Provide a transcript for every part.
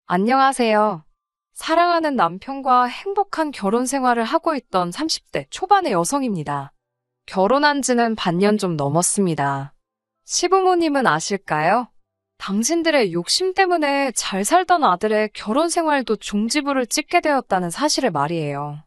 안녕하세요. 사랑하는 남편과 행복한 결혼 생활을 하고 있던 30대 초반의 여성입니다. 결혼한 지는 반년 좀 넘었습니다. 시부모님은 아실까요? 당신들의 욕심 때문에 잘 살던 아들의 결혼 생활도 종지부를 찍게 되었다는 사실을 말이에요.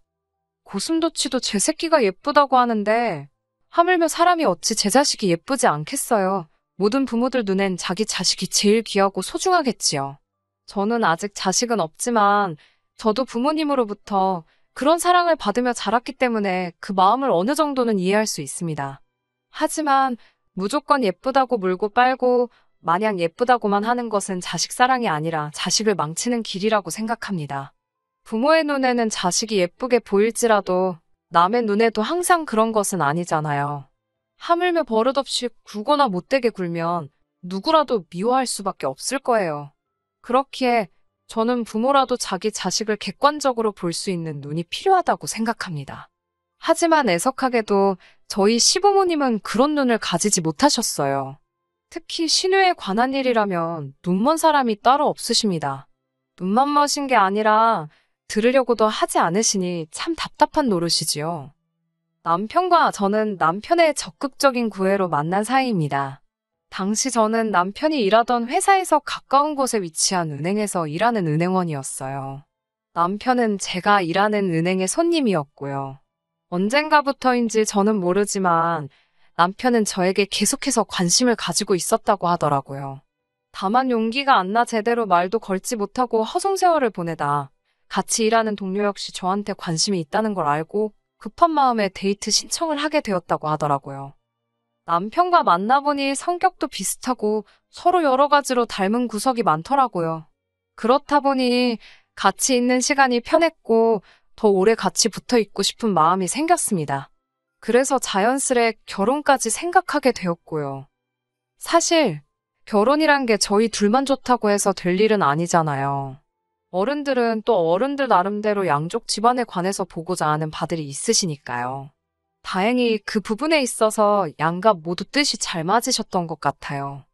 고슴도치도 제 새끼가 예쁘다고 하는데 하물며 사람이 어찌 제 자식이 예쁘지 않겠어요. 모든 부모들 눈엔 자기 자식이 제일 귀하고 소중하겠지요. 저는 아직 자식은 없지만 저도 부모님으로부터 그런 사랑을 받으며 자랐기 때문에 그 마음을 어느 정도는 이해할 수 있습니다. 하지만 무조건 예쁘다고 물고 빨고 마냥 예쁘다고만 하는 것은 자식 사랑이 아니라 자식을 망치는 길이라고 생각합니다. 부모의 눈에는 자식이 예쁘게 보일지라도 남의 눈에도 항상 그런 것은 아니잖아요. 하물며 버릇없이 굴거나 못되게 굴면 누구라도 미워할 수밖에 없을 거예요. 그렇기에 저는 부모라도 자기 자식을 객관적으로 볼 수 있는 눈이 필요하다고 생각합니다. 하지만 애석하게도 저희 시부모님은 그런 눈을 가지지 못하셨어요. 특히 신우에 관한 일이라면 눈먼 사람이 따로 없으십니다. 눈만 머신 게 아니라 들으려고도 하지 않으시니 참 답답한 노릇이지요. 남편과 저는 남편의 적극적인 구애로 만난 사이입니다. 당시 저는 남편이 일하던 회사에서 가까운 곳에 위치한 은행에서 일하는 은행원이었어요. 남편은 제가 일하는 은행의 손님이었고요. 언젠가부터인지 저는 모르지만 남편은 저에게 계속해서 관심을 가지고 있었다고 하더라고요. 다만 용기가 안 나 제대로 말도 걸지 못하고 허송세월을 보내다 같이 일하는 동료 역시 저한테 관심이 있다는 걸 알고 급한 마음에 데이트 신청을 하게 되었다고 하더라고요. 남편과 만나보니 성격도 비슷하고 서로 여러 가지로 닮은 구석이 많더라고요. 그렇다 보니 같이 있는 시간이 편했고 더 오래 같이 붙어 있고 싶은 마음이 생겼습니다. 그래서 자연스레 결혼까지 생각하게 되었고요. 사실 결혼이란 게 저희 둘만 좋다고 해서 될 일은 아니잖아요. 어른들은 또 어른들 나름대로 양쪽 집안에 관해서 보고자 하는 바들이 있으시니까요. 다행히 그 부분에 있어서 양가 모두 뜻이 잘 맞으셨던 것 같아요.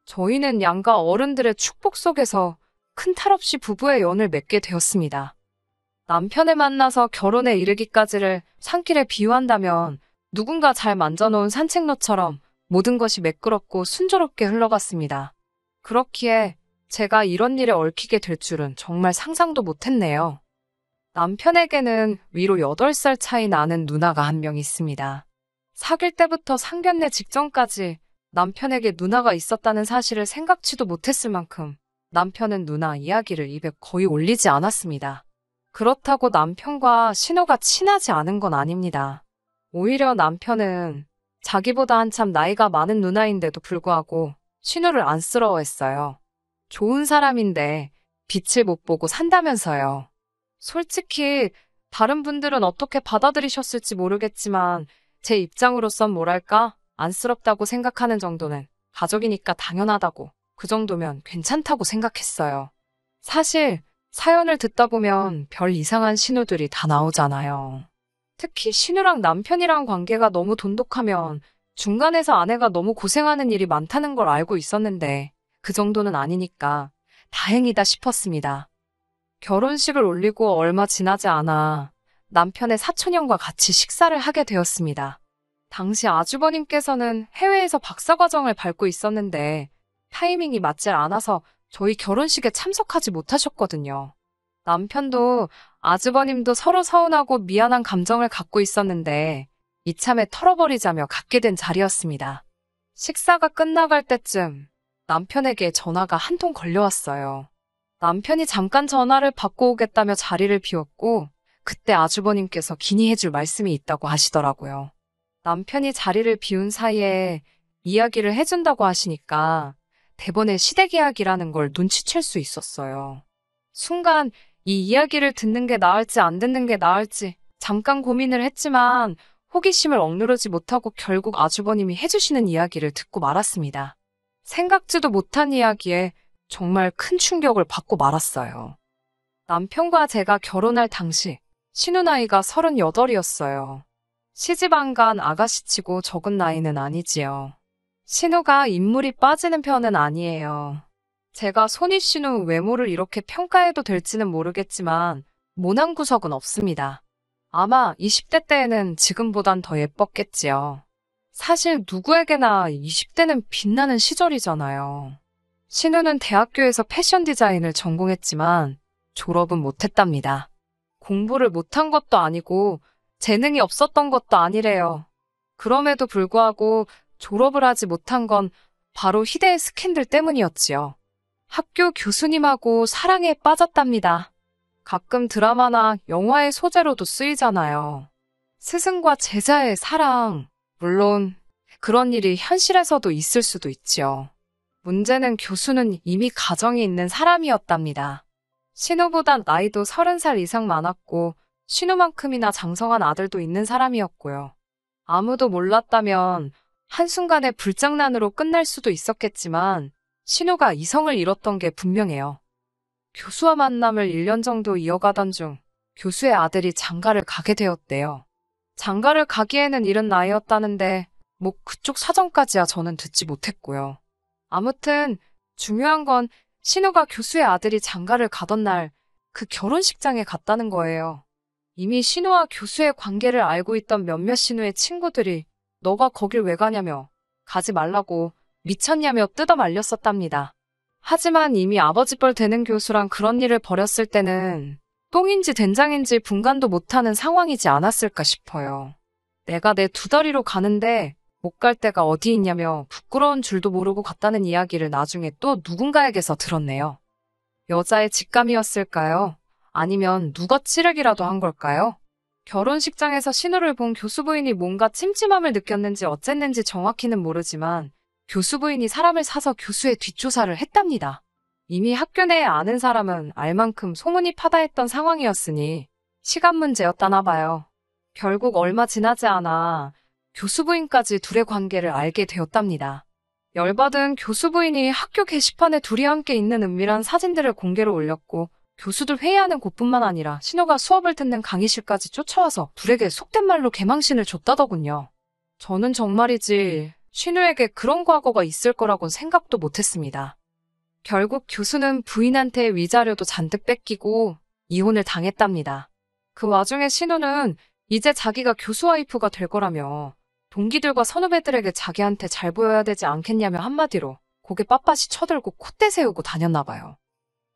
저희는 양가 어른들의 축복 속에서 큰 탈 없이 부부의 연을 맺게 되었습니다. 남편을 만나서 결혼에 이르기까지를 산길에 비유한다면 누군가 잘 만져놓은 산책로처럼 모든 것이 매끄럽고 순조롭게 흘러갔습니다. 그렇기에 제가 이런 일에 얽히게 될 줄은 정말 상상도 못했네요. 남편에게는 위로 8살 차이 나는 누나가 한 명 있습니다. 사귈 때부터 상견례 직전까지 남편에게 누나가 있었다는 사실을 생각지도 못했을 만큼 남편은 누나 이야기를 입에 거의 올리지 않았습니다. 그렇다고 남편과 신우가 친하지 않은 건 아닙니다. 오히려 남편은 자기보다 한참 나이가 많은 누나인데도 불구하고 신우를 안쓰러워했어요. 좋은 사람인데 빛을 못 보고 산다면서요. 솔직히 다른 분들은 어떻게 받아들이셨을지 모르겠지만 제 입장으로선 뭐랄까 안쓰럽다고 생각하는 정도는 가족이니까 당연하다고 그 정도면 괜찮다고 생각했어요. 사실 사연을 듣다 보면 별 이상한 신우들이 다 나오잖아요. 특히 신우랑 남편이랑 관계가 너무 돈독하면 중간에서 아내가 너무 고생하는 일이 많다는 걸 알고 있었는데 그 정도는 아니니까 다행이다 싶었습니다. 결혼식을 올리고 얼마 지나지 않아 남편의 사촌형과 같이 식사를 하게 되었습니다. 당시 아주버님께서는 해외에서 박사과정을 밟고 있었는데 타이밍이 맞지 않아서 저희 결혼식에 참석하지 못하셨거든요. 남편도 아주버님도 서로 서운하고 미안한 감정을 갖고 있었는데 이참에 털어버리자며 갖게 된 자리였습니다. 식사가 끝나갈 때쯤 남편에게 전화가 한 통 걸려왔어요. 남편이 잠깐 전화를 받고 오겠다며 자리를 비웠고 그때 아주버님께서 기니해줄 말씀이 있다고 하시더라고요. 남편이 자리를 비운 사이에 이야기를 해준다고 하시니까 대본에 시댁 이야기라는 걸 눈치챌 수 있었어요. 순간 이 이야기를 듣는 게 나을지 안 듣는 게 나을지 잠깐 고민을 했지만 호기심을 억누르지 못하고 결국 아주버님이 해주시는 이야기를 듣고 말았습니다. 생각지도 못한 이야기에 정말 큰 충격을 받고 말았어요. 남편과 제가 결혼할 당시 신우 나이가 38이었어요. 시집 안 간 아가씨치고 적은 나이는 아니지요. 신우가 인물이 빠지는 편은 아니에요. 제가 손희 신우 외모를 이렇게 평가해도 될지는 모르겠지만 모난 구석은 없습니다. 아마 20대 때에는 지금보단 더 예뻤겠지요. 사실 누구에게나 20대는 빛나는 시절이잖아요. 신우는 대학교에서 패션 디자인을 전공했지만 졸업은 못했답니다. 공부를 못한 것도 아니고 재능이 없었던 것도 아니래요. 그럼에도 불구하고 졸업을 하지 못한 건 바로 희대의 스캔들 때문이었지요. 학교 교수님하고 사랑에 빠졌답니다. 가끔 드라마나 영화의 소재로도 쓰이잖아요. 스승과 제자의 사랑. 물론 그런 일이 현실에서도 있을 수도 있지요. 문제는 교수는 이미 가정이 있는 사람이었답니다. 신우보다 나이도 30살 이상 많았고 신우만큼이나 장성한 아들도 있는 사람이었고요. 아무도 몰랐다면 한순간에 불장난으로 끝날 수도 있었겠지만 신우가 이성을 잃었던 게 분명해요. 교수와 만남을 1년 정도 이어가던 중 교수의 아들이 장가를 가게 되었대요. 장가를 가기에는 이른 나이였다는데 뭐 그쪽 사정까지야 저는 듣지 못했고요. 아무튼 중요한 건 신우가 교수의 아들이 장가를 가던 날 그 결혼식장에 갔다는 거예요. 이미 신우와 교수의 관계를 알고 있던 몇몇 신우의 친구들이 너가 거길 왜 가냐며 가지 말라고 미쳤냐며 뜯어 말렸었답니다. 하지만 이미 아버지 뻘 되는 교수랑 그런 일을 벌였을 때는 똥인지 된장인지 분간도 못하는 상황이지 않았을까 싶어요. 내가 내 두 다리로 가는데 못 갈 데가 어디 있냐며 부끄러운 줄도 모르고 갔다는 이야기를 나중에 또 누군가에게서 들었네요. 여자의 직감이었을까요? 아니면 누가 찌르기라도 한 걸까요? 결혼식장에서 신우를 본 교수 부인이 뭔가 찜찜함을 느꼈는지 어쨌는지 정확히는 모르지만 교수 부인이 사람을 사서 교수의 뒷조사를 했답니다. 이미 학교 내에 아는 사람은 알 만큼 소문이 파다했던 상황이었으니 시간 문제였다나 봐요. 결국 얼마 지나지 않아 교수 부인까지 둘의 관계를 알게 되었답니다. 열받은 교수 부인이 학교 게시판에 둘이 함께 있는 은밀한 사진들을 공개로 올렸고 교수들 회의하는 곳뿐만 아니라 신우가 수업을 듣는 강의실까지 쫓아와서 둘에게 속된 말로 개망신을 줬다더군요. 저는 정말이지 신우에게 그런 과거가 있을 거라곤 생각도 못했습니다. 결국 교수는 부인한테 위자료도 잔뜩 뺏기고 이혼을 당했답니다. 그 와중에 신우는 이제 자기가 교수 와이프가 될 거라며 동기들과 선후배들에게 자기한테 잘 보여야 되지 않겠냐며 한마디로 고개 빳빳이 쳐들고 콧대 세우고 다녔나 봐요.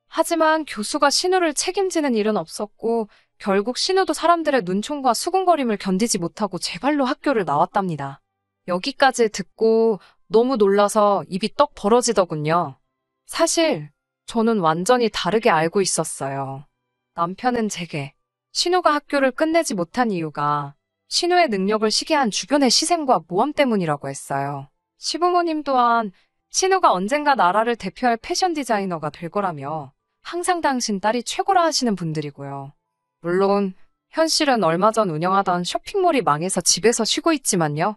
하지만 교수가 신우를 책임지는 일은 없었고 결국 신우도 사람들의 눈총과 수군거림을 견디지 못하고 제 발로 학교를 나왔답니다. 여기까지 듣고 너무 놀라서 입이 떡 벌어지더군요. 사실 저는 완전히 다르게 알고 있었어요. 남편은 제게 신우가 학교를 끝내지 못한 이유가 신우의 능력을 시기한 주변의 시샘과 모함 때문이라고 했어요. 시부모님 또한 신우가 언젠가 나라를 대표할 패션 디자이너가 될 거라며 항상 당신 딸이 최고라 하시는 분들이고요. 물론 현실은 얼마 전 운영하던 쇼핑몰이 망해서 집에서 쉬고 있지만요.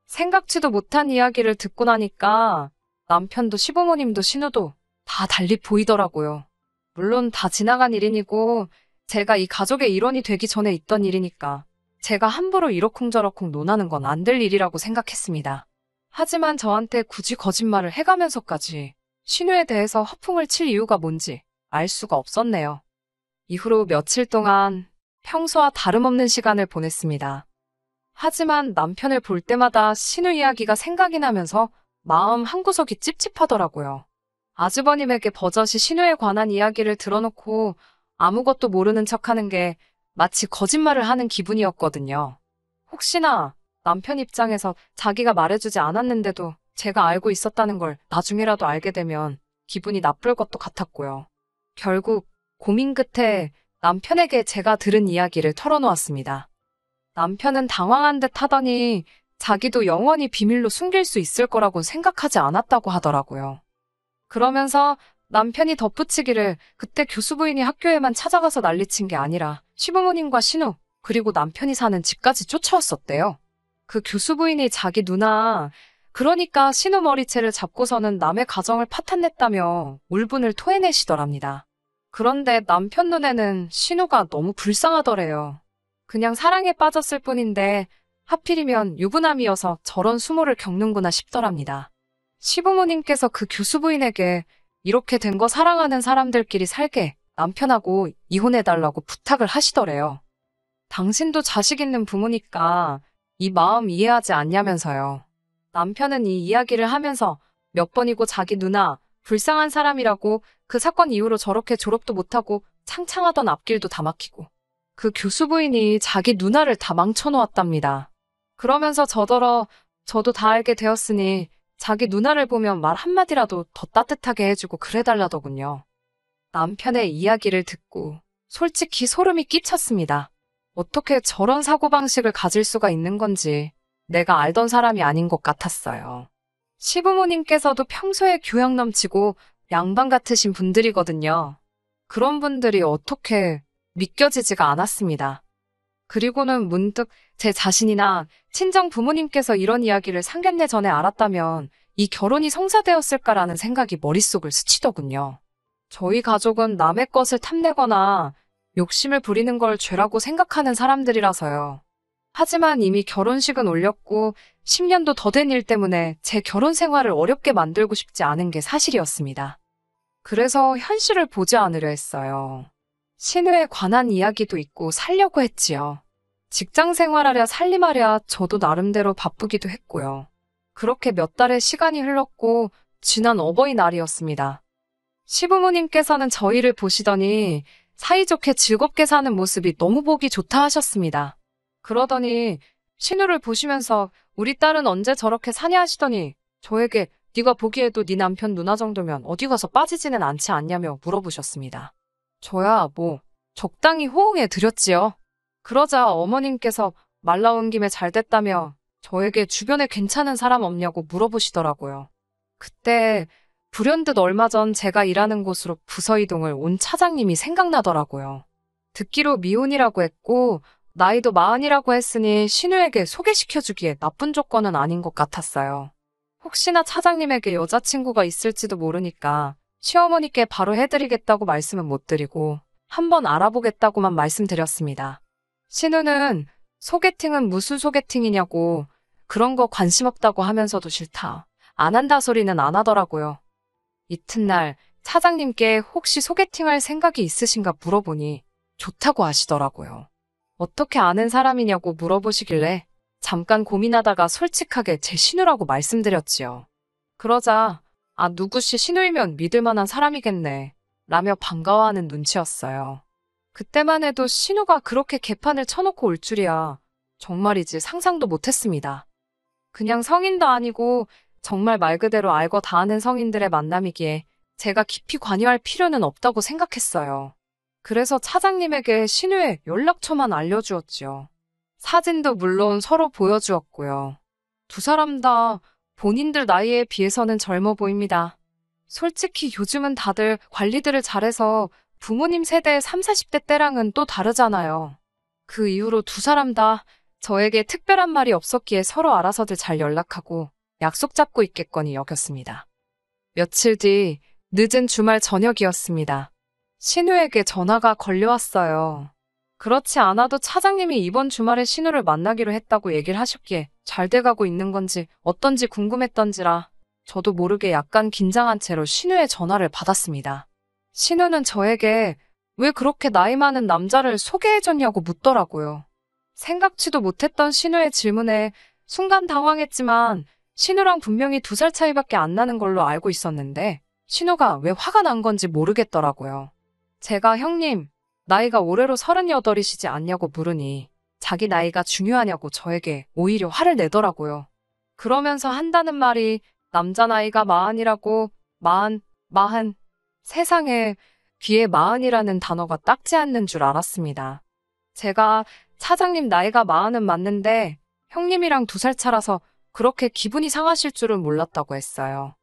생각지도 못한 이야기를 듣고 나니까 남편도 시부모님도 신우도 다 달리 보이더라고요. 물론 다 지나간 일이고 제가 이 가족의 일원이 되기 전에 있던 일이니까 제가 함부로 이러쿵저러쿵 논하는 건 안 될 일이라고 생각했습니다. 하지만 저한테 굳이 거짓말을 해가면서까지 신우에 대해서 허풍을 칠 이유가 뭔지 알 수가 없었네요. 이후로 며칠 동안 평소와 다름없는 시간을 보냈습니다. 하지만 남편을 볼 때마다 신우 이야기가 생각이 나면서 마음 한구석이 찝찝하더라고요. 아주버님에게 버젓이 신우에 관한 이야기를 들어놓고 아무것도 모르는 척하는 게 마치 거짓말을 하는 기분이었거든요. 혹시나 남편 입장에서 자기가 말해주지 않았는데도 제가 알고 있었다는 걸 나중에라도 알게 되면 기분이 나쁠 것도 같았고요. 결국 고민 끝에 남편에게 제가 들은 이야기를 털어놓았습니다. 남편은 당황한 듯 하더니 자기도 영원히 비밀로 숨길 수 있을 거라고 생각하지 않았다고 하더라고요. 그러면서 남편이 덧붙이기를 그때 교수 부인이 학교에만 찾아가서 난리친 게 아니라 시부모님과 신우 그리고 남편이 사는 집까지 쫓아왔었대요. 그 교수 부인이 자기 누나 그러니까 신우 머리채를 잡고서는 남의 가정을 파탄냈다며 울분을 토해내시더랍니다. 그런데 남편 눈에는 신우가 너무 불쌍하더래요. 그냥 사랑에 빠졌을 뿐인데 하필이면 유부남이어서 저런 수모를 겪는구나 싶더랍니다. 시부모님께서 그 교수 부인에게 이렇게 된 거 사랑하는 사람들끼리 살게 남편하고 이혼해달라고 부탁을 하시더래요. 당신도 자식 있는 부모니까 이 마음 이해하지 않냐면서요. 남편은 이 이야기를 하면서 몇 번이고 자기 누나 불쌍한 사람이라고 그 사건 이후로 저렇게 졸업도 못하고 창창하던 앞길도 다 막히고 그 교수 부인이 자기 누나를 다 망쳐놓았답니다. 그러면서 저더러 저도 다 알게 되었으니 자기 누나를 보면 말 한마디라도 더 따뜻하게 해주고 그래달라더군요. 남편의 이야기를 듣고 솔직히 소름이 끼쳤습니다. 어떻게 저런 사고방식을 가질 수가 있는 건지 내가 알던 사람이 아닌 것 같았어요. 시부모님께서도 평소에 교양 넘치고 양반 같으신 분들이거든요. 그런 분들이 어떻게 믿겨지지가 않았습니다. 그리고는 문득 제 자신이나 친정 부모님께서 이런 이야기를 상견례 전에 알았다면 이 결혼이 성사되었을까라는 생각이 머릿속을 스치더군요. 저희 가족은 남의 것을 탐내거나 욕심을 부리는 걸 죄라고 생각하는 사람들이라서요. 하지만 이미 결혼식은 올렸고 10년도 더 된 일 때문에 제 결혼 생활을 어렵게 만들고 싶지 않은 게 사실이었습니다. 그래서 현실을 보지 않으려 했어요. 신우에 관한 이야기도 있고 살려고 했지요. 직장 생활하랴 살림하랴 저도 나름대로 바쁘기도 했고요. 그렇게 몇 달의 시간이 흘렀고 지난 어버이날이었습니다. 시부모님께서는 저희를 보시더니 사이좋게 즐겁게 사는 모습이 너무 보기 좋다 하셨습니다. 그러더니 신우를 보시면서 우리 딸은 언제 저렇게 사냐 하시더니 저에게 네가 보기에도 네 남편 누나 정도면 어디 가서 빠지지는 않지 않냐며 물어보셨습니다. 저야 적당히 호응해 드렸지요. 그러자 어머님께서 말 나온 김에 잘 됐다며 저에게 주변에 괜찮은 사람 없냐고 물어보시더라고요. 그때 불현듯 얼마 전 제가 일하는 곳으로 부서 이동을 온 차장님이 생각나더라고요. 듣기로 미혼이라고 했고 나이도 40이라고 했으니 신우에게 소개시켜주기에 나쁜 조건은 아닌 것 같았어요. 혹시나 차장님에게 여자친구가 있을지도 모르니까 시어머니께 바로 해드리겠다고 말씀은 못 드리고 한번 알아보겠다고만 말씀드렸습니다. 신우는 소개팅은 무슨 소개팅이냐고 그런 거 관심 없다고 하면서도 싫다, 안 한다 소리는 안 하더라고요. 이튿날 차장님께 혹시 소개팅할 생각이 있으신가 물어보니 좋다고 하시더라고요. 어떻게 아는 사람이냐고 물어보시길래 잠깐 고민하다가 솔직하게 제 신우라고 말씀드렸지요. 그러자 누구시 신우이면 믿을 만한 사람이겠네 라며 반가워하는 눈치였어요. 그때만 해도 신우가 그렇게 개판을 쳐놓고 올 줄이야 정말이지 상상도 못했습니다. 그냥 성인도 아니고 정말 말 그대로 알고 다 아는 성인들의 만남이기에 제가 깊이 관여할 필요는 없다고 생각했어요. 그래서 차장님에게 신우의 연락처만 알려주었지요. 사진도 물론 서로 보여주었고요. 두 사람 다 본인들 나이에 비해서는 젊어 보입니다. 솔직히 요즘은 다들 관리들을 잘해서 부모님 세대의 30, 40대 때랑은 또 다르잖아요. 그 이후로 두 사람 다 저에게 특별한 말이 없었기에 서로 알아서들 잘 연락하고 약속 잡고 있겠거니 여겼습니다. 며칠 뒤 늦은 주말 저녁이었습니다. 신우에게 전화가 걸려왔어요. 그렇지 않아도 차장님이 이번 주말에 신우를 만나기로 했다고 얘기를 하셨기에 잘 돼가고 있는 건지 어떤지 궁금했던지라 저도 모르게 약간 긴장한 채로 신우의 전화를 받았습니다. 신우는 저에게 왜 그렇게 나이 많은 남자를 소개해줬냐고 묻더라고요. 생각지도 못했던 신우의 질문에 순간 당황했지만 신우랑 분명히 2살 차이밖에 안 나는 걸로 알고 있었는데 신우가 왜 화가 난 건지 모르겠더라고요. 제가 형님, 나이가 올해로 38이시지 않냐고 물으니 자기 나이가 중요하냐고 저에게 오히려 화를 내더라고요. 그러면서 한다는 말이 남자 나이가 40이라고, 40. 세상에 귀에 40이라는 단어가 딱지 않는 줄 알았습니다. 제가 차장님 나이가 40은 맞는데 형님이랑 2살 차라서 그렇게 기분이 상하실 줄은 몰랐다고 했어요.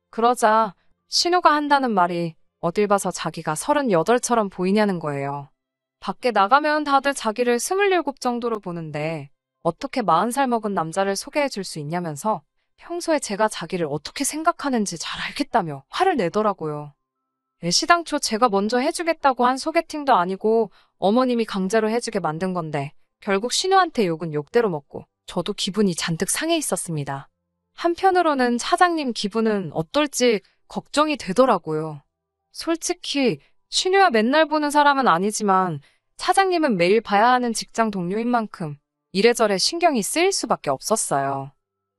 그러자 신우가 한다는 말이 어딜 봐서 자기가 38처럼 보이냐는 거예요. 밖에 나가면 다들 자기를 27 정도로 보는데 어떻게 40살 먹은 남자를 소개해 줄 수 있냐면서 평소에 제가 자기를 어떻게 생각하는지 잘 알겠다며 화를 내더라고요. 애시당초 제가 먼저 해주겠다고 한 소개팅도 아니고 어머님이 강제로 해주게 만든 건데 결국 신우한테 욕은 욕대로 먹고 저도 기분이 잔뜩 상해 있었습니다. 한편으로는 차장님 기분은 어떨지 걱정이 되더라고요. 솔직히 신우야 맨날 보는 사람은 아니지만 차장님은 매일 봐야 하는 직장 동료인 만큼 이래저래 신경이 쓰일 수밖에 없었어요.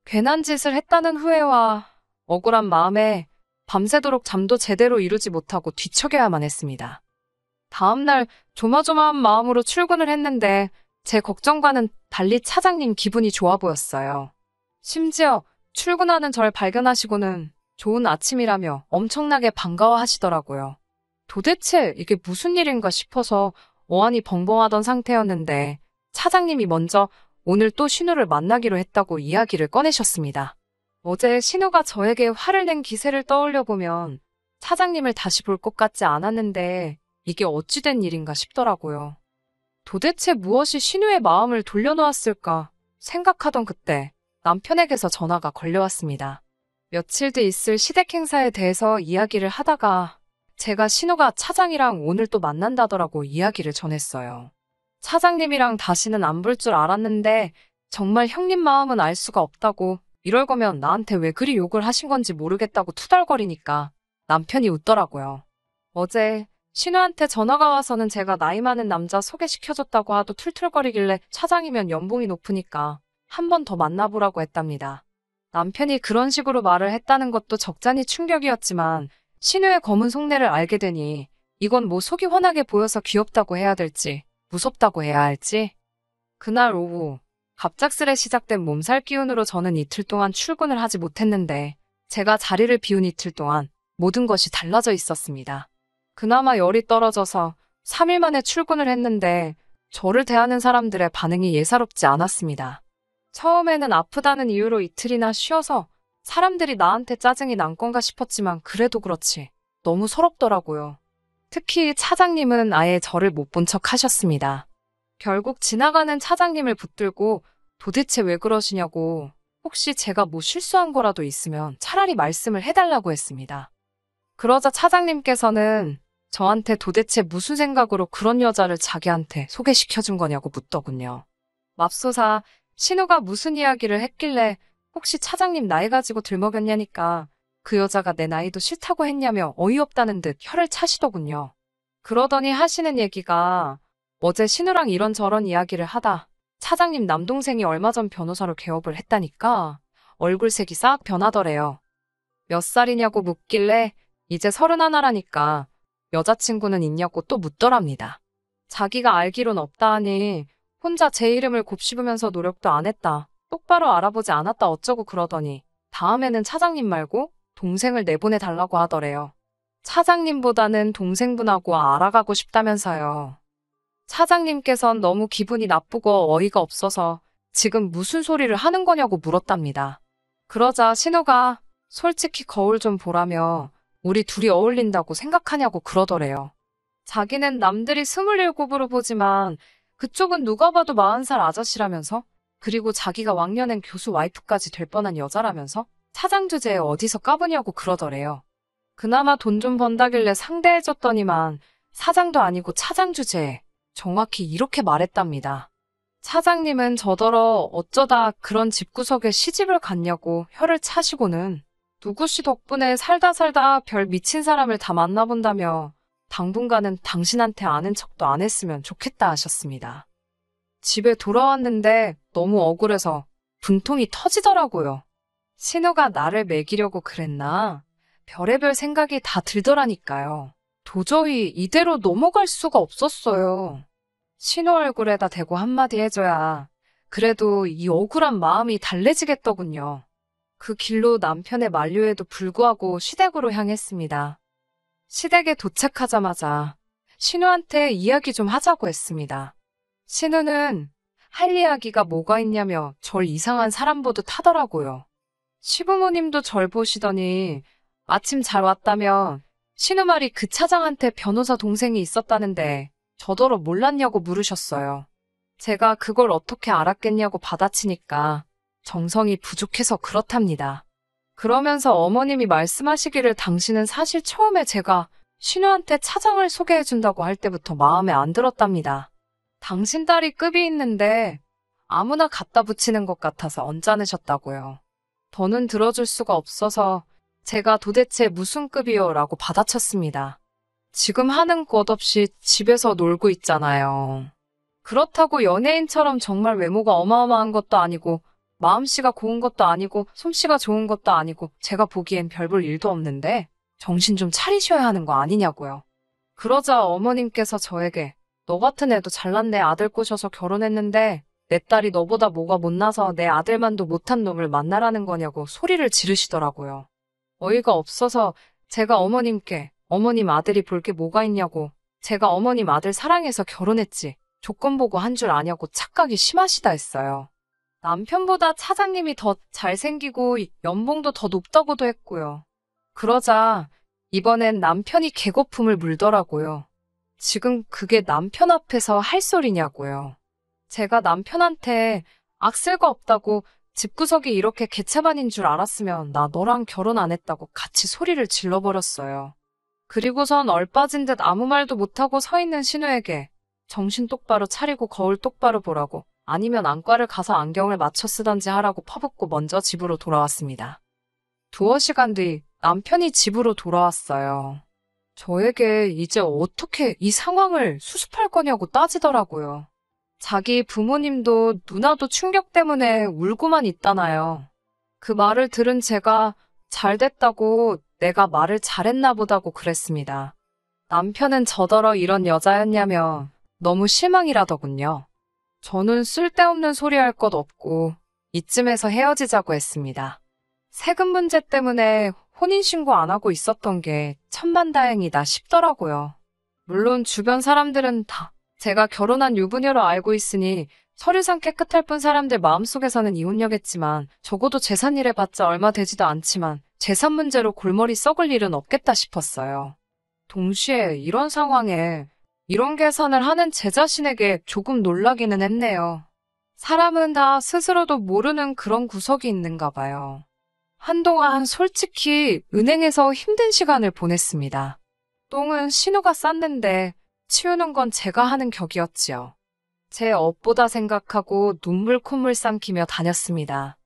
괜한 짓을 했다는 후회와 억울한 마음에 밤새도록 잠도 제대로 이루지 못하고 뒤척여야만 했습니다. 다음날 조마조마한 마음으로 출근을 했는데 제 걱정과는 달리 차장님 기분이 좋아 보였어요. 심지어 출근하는 절 발견하시고는 좋은 아침이라며 엄청나게 반가워하시더라고요. 도대체 이게 무슨 일인가 싶어서 어안이 벙벙하던 상태였는데 차장님이 먼저 오늘 또 신우를 만나기로 했다고 이야기를 꺼내셨습니다. 어제 신우가 저에게 화를 낸 기세를 떠올려 보면 차장님을 다시 볼 것 같지 않았는데 이게 어찌된 일인가 싶더라고요. 도대체 무엇이 신우의 마음을 돌려놓았을까 생각하던 그때 남편에게서 전화가 걸려왔습니다. 며칠 뒤 있을 시댁 행사에 대해서 이야기를 하다가 제가 신우가 차장이랑 오늘 또 만난다더라고 이야기를 전했어요. 차장님이랑 다시는 안 볼 줄 알았는데 정말 형님 마음은 알 수가 없다고 이럴 거면 나한테 왜 그리 욕을 하신 건지 모르겠다고 투덜거리니까 남편이 웃더라고요. 어제 신우한테 전화가 와서는 제가 나이 많은 남자 소개시켜줬다고 하도 툴툴거리길래 차장이면 연봉이 높으니까 한 번 더 만나보라고 했답니다. 남편이 그런 식으로 말을 했다는 것도 적잖이 충격이었지만 신우의 검은 속내를 알게 되니 이건 뭐 속이 훤하게 보여서 귀엽다고 해야 될지 무섭다고 해야 할지. 그날 오후 갑작스레 시작된 몸살 기운으로 저는 이틀 동안 출근을 하지 못했는데 제가 자리를 비운 이틀 동안 모든 것이 달라져 있었습니다. 그나마 열이 떨어져서 3일 만에 출근을 했는데 저를 대하는 사람들의 반응이 예사롭지 않았습니다. 처음에는 아프다는 이유로 이틀이나 쉬어서 사람들이 나한테 짜증이 난 건가 싶었지만 그래도 그렇지 너무 서럽더라고요. 특히 차장님은 아예 저를 못 본 척 하셨습니다. 결국 지나가는 차장님을 붙들고 도대체 왜 그러시냐고 혹시 제가 뭐 실수한 거라도 있으면 차라리 말씀을 해달라고 했습니다. 그러자 차장님께서는 저한테 도대체 무슨 생각으로 그런 여자를 자기한테 소개시켜준 거냐고 묻더군요. 맙소사 신우가 무슨 이야기를 했길래 혹시 차장님 나이 가지고 들먹였냐니까 그 여자가 내 나이도 싫다고 했냐며 어이없다는 듯 혀를 차시더군요. 그러더니 하시는 얘기가 어제 신우랑 이런저런 이야기를 하다 차장님 남동생이 얼마 전 변호사로 개업을 했다니까 얼굴색이 싹 변하더래요. 몇 살이냐고 묻길래 이제 31라니까 여자친구는 있냐고 또 묻더랍니다. 자기가 알기론 없다 하니 혼자 제 이름을 곱씹으면서 노력도 안 했다. 똑바로 알아보지 않았다 어쩌고 그러더니 다음에는 차장님 말고 동생을 내보내달라고 하더래요. 차장님보다는 동생분하고 알아가고 싶다면서요. 차장님께선 너무 기분이 나쁘고 어이가 없어서 지금 무슨 소리를 하는 거냐고 물었답니다. 그러자 신우가 솔직히 거울 좀 보라며 우리 둘이 어울린다고 생각하냐고 그러더래요. 자기는 남들이 27으로 보지만 그쪽은 누가 봐도 40살 아저씨라면서 그리고 자기가 왕년엔 교수 와이프까지 될 뻔한 여자라면서 차장 주제에 어디서 까부냐고 그러더래요. 그나마 돈 좀 번다길래 상대해줬더니만 사장도 아니고 차장 주제에 정확히 이렇게 말했답니다. 차장님은 저더러 어쩌다 그런 집구석에 시집을 갔냐고 혀를 차시고는 누구씨 덕분에 살다 별 미친 사람을 다 만나본다며 당분간은 당신한테 아는 척도 안 했으면 좋겠다 하셨습니다. 집에 돌아왔는데 너무 억울해서 분통이 터지더라고요. 신우가 나를 먹이려고 그랬나? 별의별 생각이 다 들더라니까요. 도저히 이대로 넘어갈 수가 없었어요. 신우 얼굴에다 대고 한마디 해줘야 그래도 이 억울한 마음이 달래지겠더군요. 그 길로 남편의 만류에도 불구하고 시댁으로 향했습니다. 시댁에 도착하자마자 신우한테 이야기 좀 하자고 했습니다. 신우는 할 이야기가 뭐가 있냐며 절 이상한 사람 보듯 하더라고요. 시부모님도 절 보시더니 아침 잘 왔다며 신우 말이 그 차장한테 변호사 동생이 있었다는데 저더러 몰랐냐고 물으셨어요. 제가 그걸 어떻게 알았겠냐고 받아치니까 정성이 부족해서 그렇답니다. 그러면서 어머님이 말씀하시기를 당신은 사실 처음에 제가 신우한테 차장을 소개해준다고 할 때부터 마음에 안 들었답니다. 당신 딸이 급이 있는데 아무나 갖다 붙이는 것 같아서 언짢으셨다고요. 더는 들어줄 수가 없어서 제가 도대체 무슨 급이요? 라고 받아쳤습니다. 지금 하는 것 없이 집에서 놀고 있잖아요. 그렇다고 연예인처럼 정말 외모가 어마어마한 것도 아니고 마음씨가 고운 것도 아니고 솜씨가 좋은 것도 아니고 제가 보기엔 별 볼 일도 없는데 정신 좀 차리셔야 하는 거 아니냐고요. 그러자 어머님께서 저에게 너 같은 애도 잘난 내 아들 꼬셔서 결혼했는데 내 딸이 너보다 뭐가 못나서 내 아들만도 못한 놈을 만나라는 거냐고 소리를 지르시더라고요. 어이가 없어서 제가 어머님께 어머님 아들이 볼 게 뭐가 있냐고 제가 어머님 아들 사랑해서 결혼했지 조건 보고 한 줄 아냐고 착각이 심하시다 했어요. 남편보다 차장님이 더 잘생기고 연봉도 더 높다고도 했고요. 그러자 이번엔 남편이 개거품을 물더라고요. 지금 그게 남편 앞에서 할 소리냐고요. 제가 남편한테 악쓸거 없다고 집구석이 이렇게 개차반인 줄 알았으면 나 너랑 결혼 안 했다고 같이 소리를 질러버렸어요. 그리고선 얼빠진 듯 아무 말도 못하고 서 있는 신우에게 정신 똑바로 차리고 거울 똑바로 보라고 아니면 안과를 가서 안경을 맞춰 쓰던지 하라고 퍼붓고 먼저 집으로 돌아왔습니다. 두어 시간 뒤 남편이 집으로 돌아왔어요. 저에게 이제 어떻게 이 상황을 수습할 거냐고 따지더라고요. 자기 부모님도 누나도 충격 때문에 울고만 있다나요. 그 말을 들은 제가 잘 됐다고 내가 말을 잘했나 보다고 그랬습니다. 남편은 저더러 이런 여자였냐며 너무 실망이라더군요. 저는 쓸데없는 소리 할 것 없고 이쯤에서 헤어지자고 했습니다. 세금 문제 때문에 혼인신고 안 하고 있었던 게 천만다행이다 싶더라고요. 물론 주변 사람들은 다 제가 결혼한 유부녀로 알고 있으니 서류상 깨끗할 뿐 사람들 마음속에서는 이혼녀겠지만 적어도 재산 일해봤자 얼마 되지도 않지만 재산 문제로 골머리 썩을 일은 없겠다 싶었어요. 동시에 이런 상황에 이런 계산을 하는 제 자신에게 조금 놀라기는 했네요. 사람은 다 스스로도 모르는 그런 구석이 있는가 봐요. 한동안 솔직히 은행에서 힘든 시간을 보냈습니다. 똥은 신우가 쌌는데 치우는 건 제가 하는 격이었지요. 제 업보다 생각하고 눈물 콧물 삼키며 다녔습니다.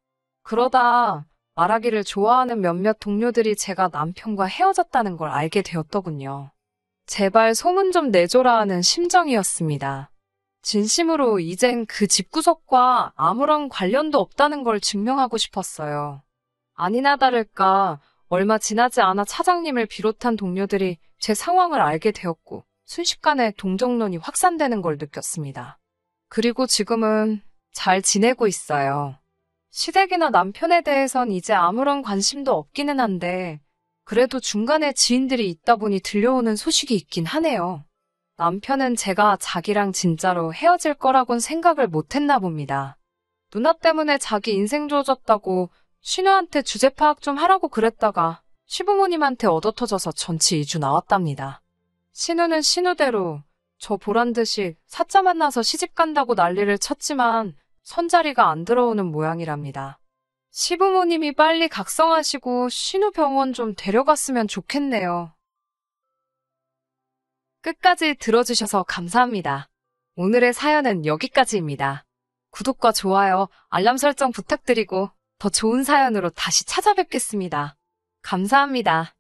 그러다 말하기를 좋아하는 몇몇 동료들이 제가 남편과 헤어졌다는 걸 알게 되었더군요. 제발 소문 좀 내줘라 하는 심정이었습니다. 진심으로 이젠 그 집구석과 아무런 관련도 없다는 걸 증명하고 싶었어요. 아니나 다를까 얼마 지나지 않아 차장님을 비롯한 동료들이 제 상황을 알게 되었고 순식간에 동정론이 확산되는 걸 느꼈습니다. 그리고 지금은 잘 지내고 있어요. 시댁이나 남편에 대해선 이제 아무런 관심도 없기는 한데 그래도 중간에 지인들이 있다 보니 들려오는 소식이 있긴 하네요. 남편은 제가 자기랑 진짜로 헤어질 거라곤 생각을 못했나 봅니다. 누나 때문에 자기 인생 좋아졌다고 신우한테 주제 파악 좀 하라고 그랬다가 시부모님한테 얻어터져서 전치 2주 나왔답니다. 신우는 신우대로 저 보란 듯이 사자 만나서 시집 간다고 난리를 쳤지만 선자리가 안 들어오는 모양이랍니다. 시부모님이 빨리 각성하시고 신우 병원 좀 데려갔으면 좋겠네요. 끝까지 들어주셔서 감사합니다. 오늘의 사연은 여기까지입니다. 구독과 좋아요, 알람 설정 부탁드리고 더 좋은 사연으로 다시 찾아뵙겠습니다. 감사합니다.